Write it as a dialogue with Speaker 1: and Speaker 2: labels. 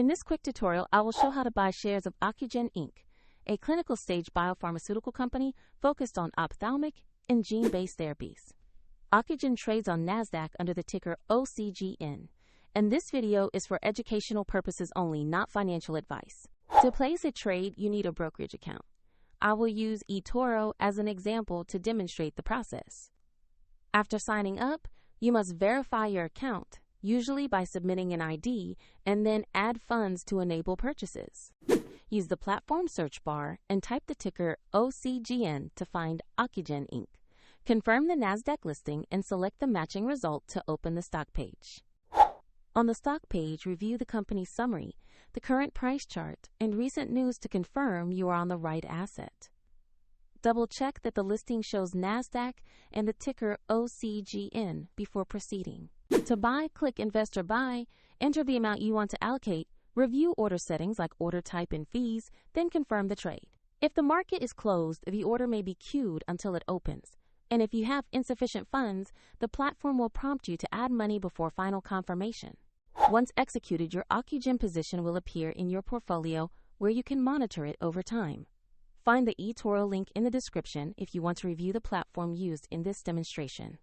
Speaker 1: In this quick tutorial, I will show how to buy shares of Ocugen Inc., a clinical stage biopharmaceutical company focused on ophthalmic and gene-based therapies. Ocugen trades on NASDAQ under the ticker OCGN, and this video is for educational purposes only, not financial advice. To place a trade, you need a brokerage account. I will use eToro as an example to demonstrate the process. After signing up, you must verify your account, usually by submitting an ID, and then add funds to enable purchases. Use the platform search bar and type the ticker OCGN to find Ocugen Inc. Confirm the NASDAQ listing and select the matching result to open the stock page. On the stock page, review the company's summary, the current price chart, and recent news to confirm you are on the right asset. Double-check that the listing shows NASDAQ and the ticker OCGN before proceeding. To buy, click Invest or Buy, enter the amount you want to allocate, review order settings like order type and fees, then confirm the trade. If the market is closed, the order may be queued until it opens. And if you have insufficient funds, the platform will prompt you to add money before final confirmation. Once executed, your Ocugen position will appear in your portfolio where you can monitor it over time. Find the eToro link in the description if you want to review the platform used in this demonstration.